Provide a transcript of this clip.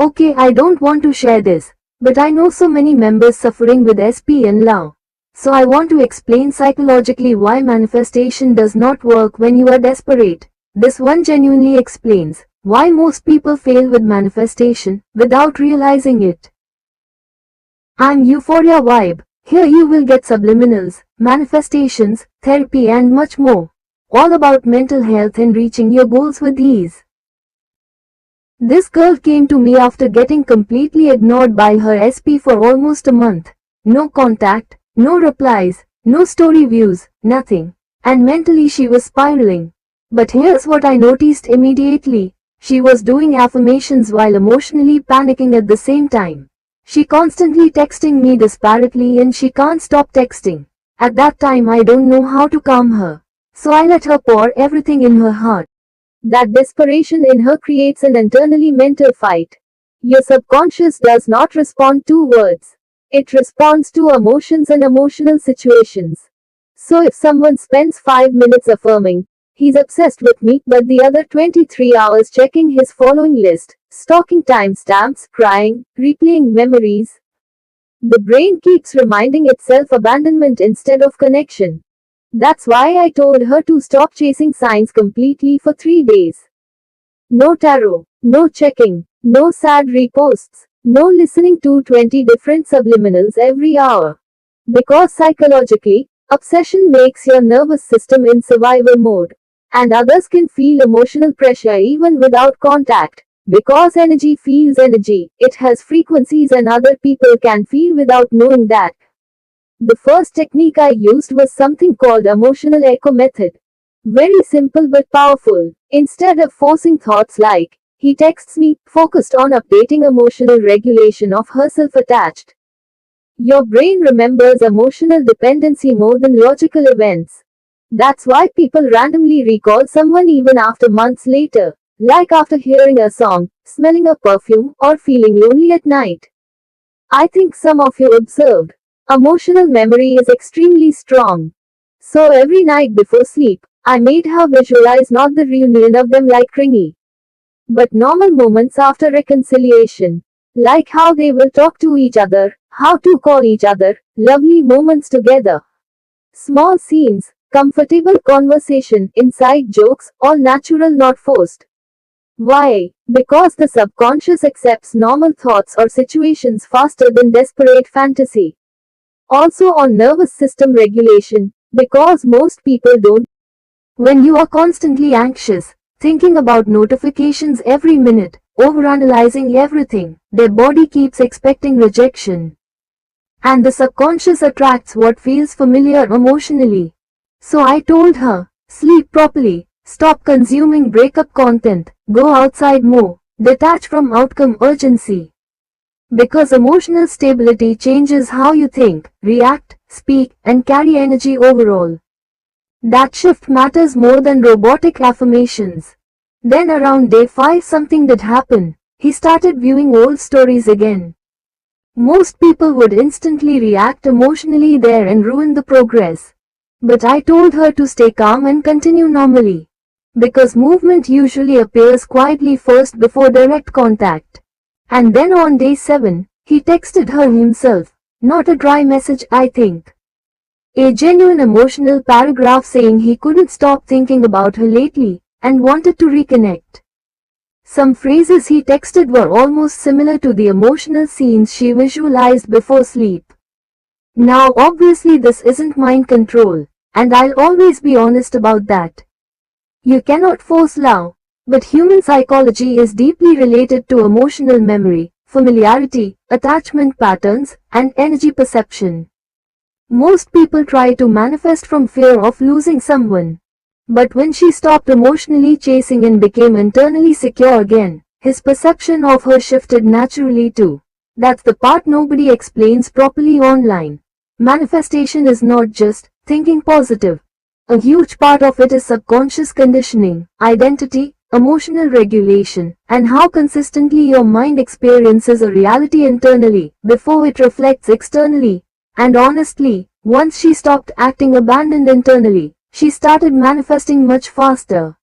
Okay, I don't want to share this, but I know so many members suffering with SP and LOA. So I want to explain psychologically why manifestation does not work when you are desperate. This one genuinely explains why most people fail with manifestation without realizing it. I'm Euphoria Vibe. Here you will get subliminals, manifestations, therapy and much more. All about mental health and reaching your goals with ease. This girl came to me after getting completely ignored by her SP for almost a month. No contact, no replies, no story views, nothing. And mentally she was spiraling. But here's what I noticed immediately. She was doing affirmations while emotionally panicking at the same time. She constantly texting me desperately and she can't stop texting. At that time I don't know how to calm her. So I let her pour everything in her heart. That desperation in her creates an internally mental fight. Your subconscious does not respond to words. It responds to emotions and emotional situations. So if someone spends 5 minutes affirming, he's obsessed with me, but the other 23 hours checking his following list, stalking timestamps, crying, replaying memories, the brain keeps reminding itself abandonment instead of connection. That's why I told her to stop chasing signs completely for 3 days. No tarot, no checking, no sad reposts, no listening to 20 different subliminals every hour. Because psychologically, obsession makes your nervous system in survival mode. And others can feel emotional pressure even without contact. Because energy feels energy, it has frequencies and other people can feel without knowing that. The first technique I used was something called emotional echo method. Very simple but powerful. Instead of forcing thoughts like, he texts me, focused on updating emotional regulation of herself attached. Your brain remembers emotional dependency more than logical events. That's why people randomly recall someone even after months later, like after hearing a song, smelling a perfume, or feeling lonely at night. I think some of you observed. Emotional memory is extremely strong. So every night before sleep, I made her visualize not the reunion of them like clingy, but normal moments after reconciliation. Like how they will talk to each other, how to call each other, lovely moments together. Small scenes, comfortable conversation, inside jokes, all natural not forced. Why? Because the subconscious accepts normal thoughts or situations faster than desperate fantasy. Also on nervous system regulation, because most people don't. When you are constantly anxious, thinking about notifications every minute, overanalyzing everything, their body keeps expecting rejection. And the subconscious attracts what feels familiar emotionally. So I told her, sleep properly, stop consuming breakup content, go outside more, detach from outcome urgency. Because emotional stability changes how you think, react, speak, and carry energy overall. That shift matters more than robotic affirmations. Then around day 5 something did happen. He started viewing old stories again. Most people would instantly react emotionally there and ruin the progress. But I told her to stay calm and continue normally. Because movement usually appears quietly first before direct contact. And then on day 7, he texted her himself. Not a dry message, I think. A genuine emotional paragraph saying he couldn't stop thinking about her lately, and wanted to reconnect. Some phrases he texted were almost similar to the emotional scenes she visualized before sleep. Now obviously this isn't mind control, and I'll always be honest about that. You cannot force love, but human psychology is deeply related to emotional memory, familiarity, attachment patterns, and energy perception. Most people try to manifest from fear of losing someone. But when she stopped emotionally chasing and became internally secure again, his perception of her shifted naturally too. That's the part nobody explains properly online. Manifestation is not just thinking positive. A huge part of it is subconscious conditioning, identity, emotional regulation, and how consistently your mind experiences a reality internally before it reflects externally. And honestly, once she stopped acting abandoned internally, she started manifesting much faster.